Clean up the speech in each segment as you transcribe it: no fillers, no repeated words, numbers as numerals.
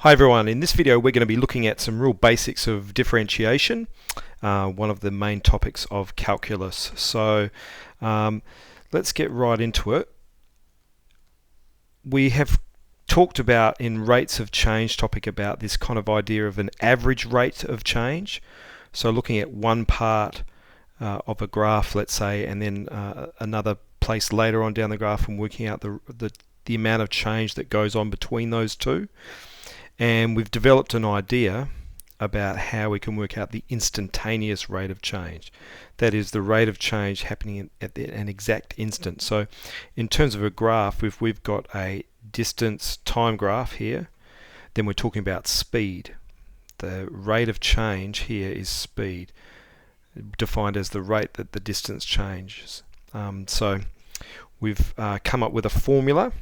Hi everyone, in this video we're going to be looking at some real basics of differentiation, one of the main topics of calculus. So let's get right into it. We have talked about in rates of change topic about this kind of idea of an average rate of change. So looking at one part of a graph, let's say, and then another place later on down the graph and working out the amount of change that goes on between those two. And we've developed an idea about how we can work out the instantaneous rate of change. That is the rate of change happening at an exact instant. So in terms of a graph, if we've got a distance time graph here, then we're talking about speed. The rate of change here is speed, defined as the rate that the distance changes. So we've come up with a formula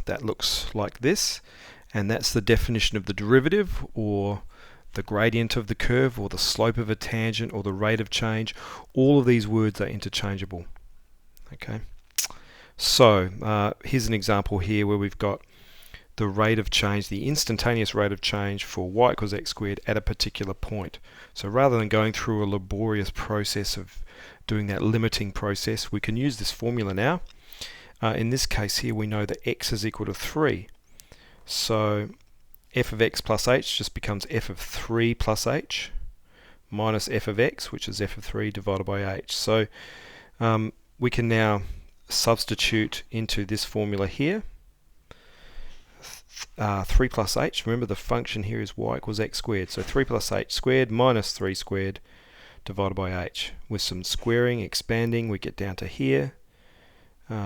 that looks like this. And that's the definition of the derivative, or the gradient of the curve, or the slope of a tangent, or the rate of change. All of these words are interchangeable. Okay. So here's an example here where we've got the rate of change, the instantaneous rate of change for y equals x squared at a particular point. So rather than going through a laborious process of doing that limiting process, we can use this formula now. In this case here, we know that x is equal to 3. So f of x plus h just becomes f of 3 plus h minus f of x, which is f of 3 divided by h. So we can now substitute into this formula here. 3 plus h, remember the function here is y equals x squared. So 3 plus h squared minus 3 squared divided by h. With some squaring, expanding, we get down to here.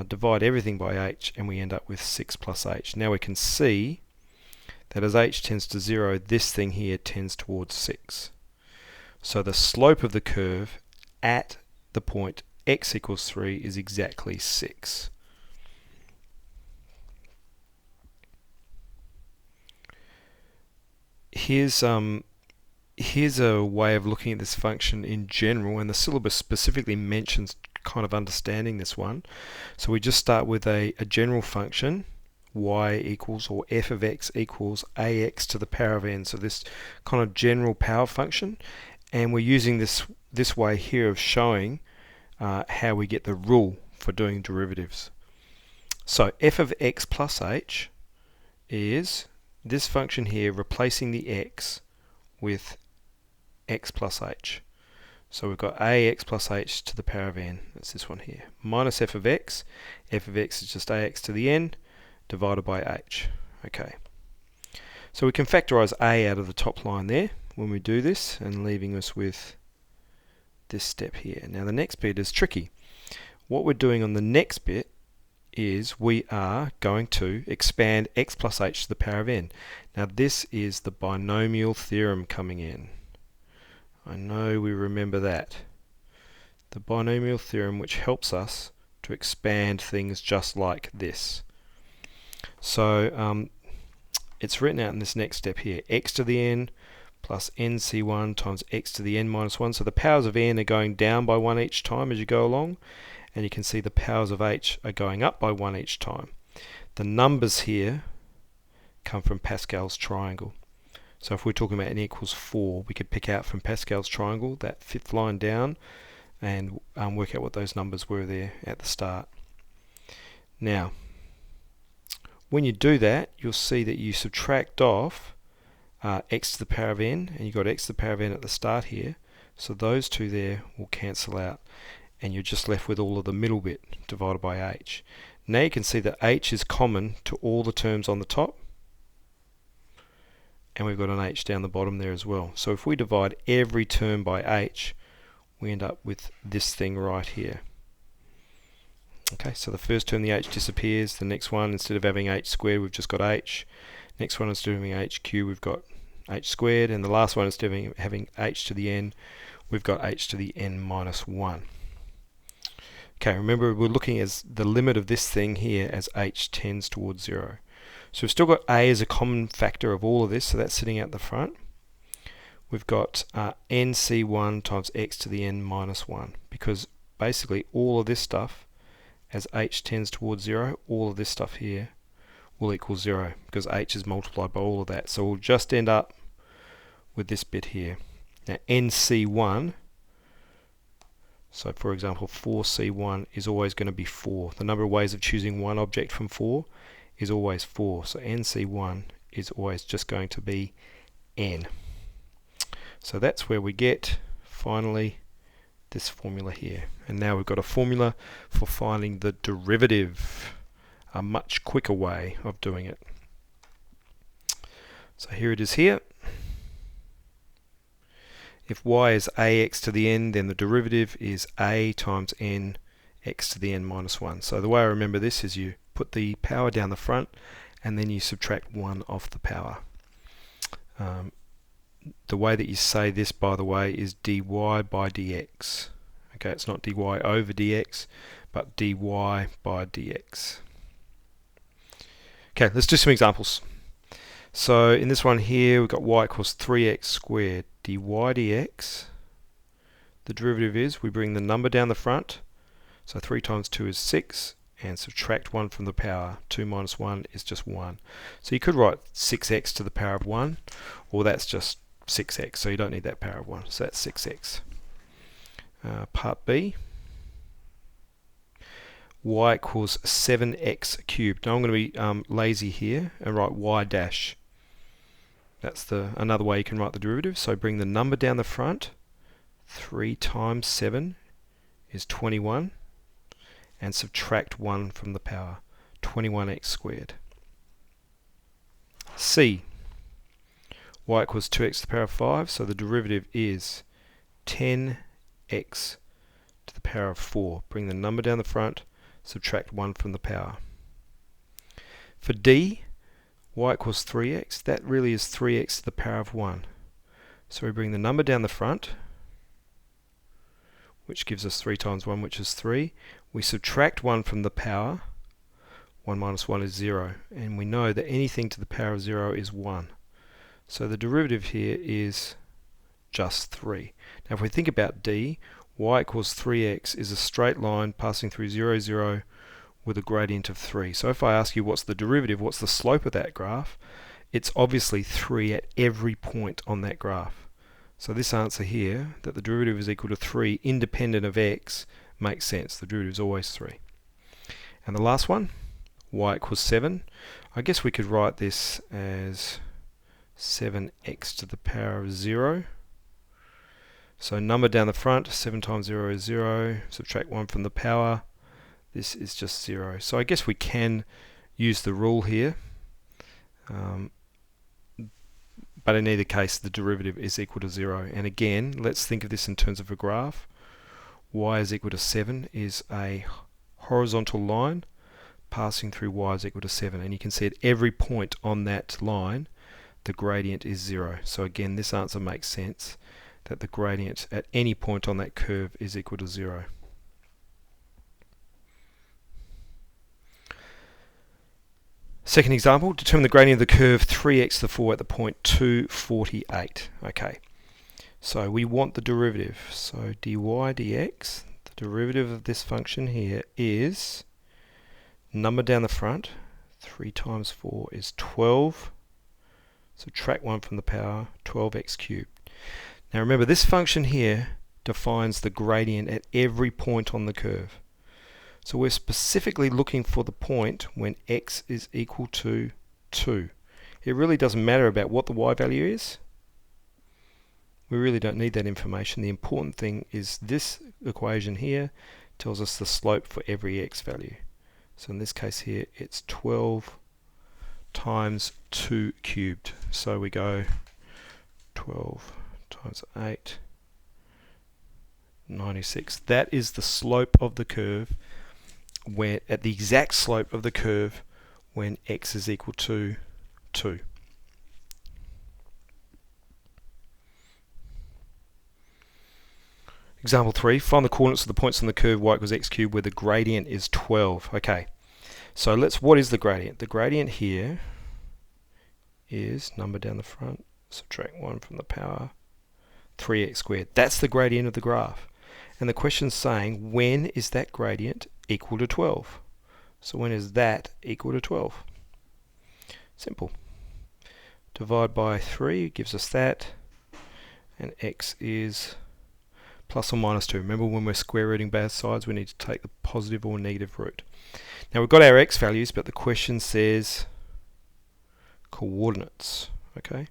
Divide everything by h and we end up with 6 plus h. Now we can see that as h tends to 0, this thing here tends towards 6. So the slope of the curve at the point x equals 3 is exactly 6. Here's a way of looking at this function in general, and the syllabus specifically mentions kind of understanding this one. So we just start with a general function, y equals, or f of x equals ax to the power of n. So this kind of general power function, and we're using this way here of showing how we get the rule for doing derivatives. So f of x plus h is this function here replacing the x with x plus h. So we've got ax plus h to the power of n, that's this one here, minus f of x is just ax to the n, divided by h. Okay. So we can factorise a out of the top line there when we do this, and leaving us with this step here. Now the next bit is tricky. What we're doing on the next bit is we are going to expand x plus h to the power of n. Now this is the binomial theorem coming in. I know we remember that. The binomial theorem, which helps us to expand things just like this. So it's written out in this next step here. X to the n plus nc1 times x to the n minus 1. So the powers of n are going down by 1 each time as you go along. And you can see the powers of h are going up by 1 each time. The numbers here come from Pascal's triangle. So if we're talking about n equals 4, we could pick out from Pascal's triangle that fifth line down and work out what those numbers were there at the start. Now, when you do that, you'll see that you subtract off x to the power of n, and you've got x to the power of n at the start here. So those two there will cancel out, and you're just left with all of the middle bit divided by h. Now you can see that h is common to all the terms on the top, and we've got an h down the bottom there as well. So if we divide every term by h, we end up with this thing right here. Okay, so the first term, the h disappears. The next one, instead of having h squared, we've just got h. Next one, instead of having h cubed, we've got h squared. And the last one, instead of having h to the n, we've got h to the n minus 1. Okay, remember we're looking as the limit of this thing here as h tends towards 0. So we've still got a as a common factor of all of this, so that's sitting out the front. We've got nc1 times x to the n minus 1, because basically all of this stuff, as h tends towards 0, all of this stuff here will equal 0 because h is multiplied by all of that. So we'll just end up with this bit here. Now NC1, so for example 4C1 is always going to be 4. The number of ways of choosing one object from 4 is always 4. So NC1 is always just going to be n. So that's where we get finally this formula here. And now we've got a formula for finding the derivative, a much quicker way of doing it. So here it is here. If y is ax to the n, then the derivative is a times n x to the n minus 1. So the way I remember this is you put the power down the front and then you subtract 1 off the power. The way that you say this, by the way, is dy by dx. Okay, it's not dy over dx, but dy by dx. Okay, let's do some examples. So in this one here, we've got y equals 3x squared. Dy dx, the derivative is, we bring the number down the front, so 3 times 2 is 6, and subtract 1 from the power. 2 minus 1 is just 1. So you could write 6x to the power of 1, or that's just 6x, so you don't need that power of 1, so that's 6x. Part B, y equals 7x cubed. Now I'm going to be lazy here and write y dash. That's another way you can write the derivative. So bring the number down the front. 3 times 7 is 21. And subtract 1 from the power. 21x squared. C. Y equals 2x to the power of 5. So the derivative is 10x to the power of 4. Bring the number down the front. Subtract 1 from the power. For D, y equals 3x, that really is 3x to the power of 1. So we bring the number down the front, which gives us 3 times 1, which is 3. We subtract 1 from the power. 1 minus 1 is 0. And we know that anything to the power of 0 is 1. So the derivative here is just 3. Now if we think about D, y equals 3x is a straight line passing through 0, 0 with a gradient of 3. So if I ask you what's the derivative, what's the slope of that graph, it's obviously 3 at every point on that graph. So this answer here, that the derivative is equal to 3 independent of x, makes sense. The derivative is always 3. And the last one, y equals 7. I guess we could write this as 7x to the power of 0. So number down the front, 7 times 0 is 0, subtract 1 from the power, this is just 0. So I guess we can use the rule here, but in either case the derivative is equal to 0. And again, let's think of this in terms of a graph. Y is equal to 7 is a horizontal line passing through y is equal to 7. And you can see at every point on that line, the gradient is 0. So again, this answer makes sense, that the gradient at any point on that curve is equal to 0. Second example, determine the gradient of the curve 3x to the 4 at the point 248. Okay, so we want the derivative. So dy dx, the derivative of this function here is number down the front, 3 times 4 is 12, subtract 1 from the power, 12x cubed. Now remember, this function here defines the gradient at every point on the curve. So we're specifically looking for the point when x is equal to 2. It really doesn't matter about what the y value is. We really don't need that information. The important thing is this equation here tells us the slope for every x value. So in this case here, it's 12 times 2 cubed. So we go 12 times 8, 96. That is the slope of the curve, where at the exact slope of the curve when x is equal to 2. Example 3, find the coordinates of the points on the curve y equals x cubed where the gradient is 12. Okay, so what is the gradient? The gradient here is number down the front, subtract 1 from the power, 3x squared. That's the gradient of the graph. And the question's saying, when is that gradient equal to 12? So when is that equal to 12? Simple. Divide by 3 gives us that, and x is plus or minus 2. Remember, when we're square rooting both sides, we need to take the positive or negative root. Now we've got our x values, but the question says coordinates. Okay,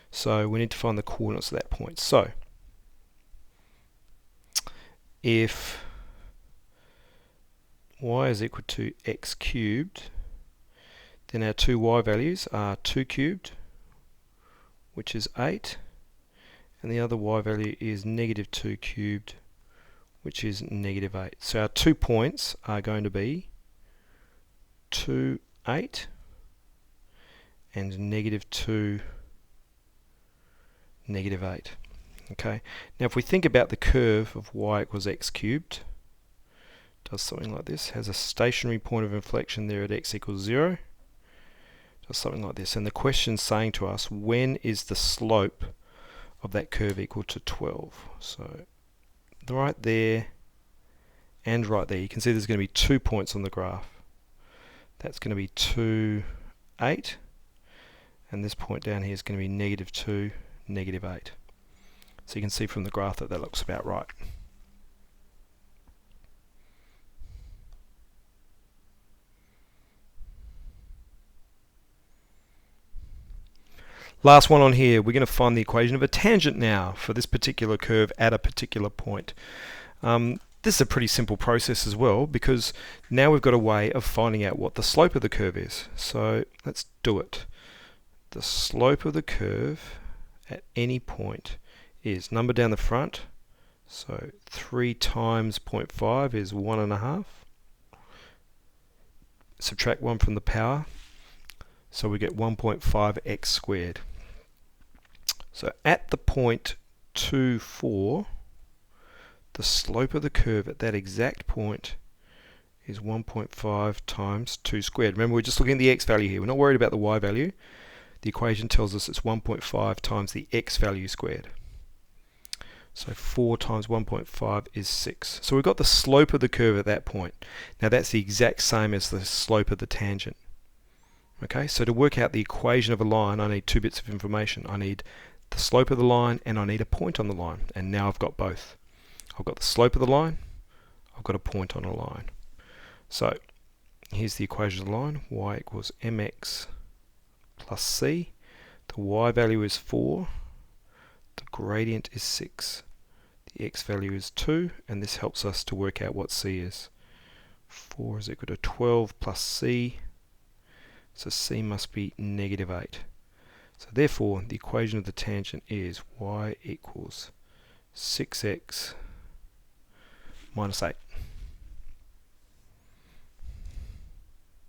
so we need to find the coordinates of that point. So if y is equal to x cubed, then our two y values are 2 cubed, which is 8, and the other y value is negative 2 cubed, which is negative 8. So our 2 points are going to be 2, 8, and negative 2, negative 8. Okay. Now if we think about the curve of y equals x cubed, it does something like this. Has a stationary point of inflection there at x equals 0. Does something like this. And the question's saying to us, when is the slope of that curve equal to 12? So right there and right there, you can see there's going to be 2 points on the graph. That's going to be 2, 8, and this point down here is going to be negative 2, negative 8. So you can see from the graph that that looks about right. Last one on here, we're going to find the equation of a tangent now for this particular curve at a particular point. This is a pretty simple process as well, because now we've got a way of finding out what the slope of the curve is. So let's do it. The slope of the curve at any point is number down the front. So 3 times 0.5 is 1.5. Subtract 1 from the power. So we get 1.5x squared. So at the point 2, 4, the slope of the curve at that exact point is 1.5 times 2 squared. Remember, we're just looking at the x value here. We're not worried about the y value. The equation tells us it's 1.5 times the x value squared. So 4 times 1.5 is 6. So we've got the slope of the curve at that point. Now that's the exact same as the slope of the tangent. Okay, so to work out the equation of a line, I need 2 bits of information. I need the slope of the line and I need a point on the line. And now I've got both. I've got the slope of the line, I've got a point on a line. So here's the equation of the line. Y equals mx plus c. The y value is 4. The gradient is 6. The x value is 2, and this helps us to work out what c is. 4 is equal to 12 plus c. So c must be negative 8. So therefore, the equation of the tangent is y equals 6x minus 8.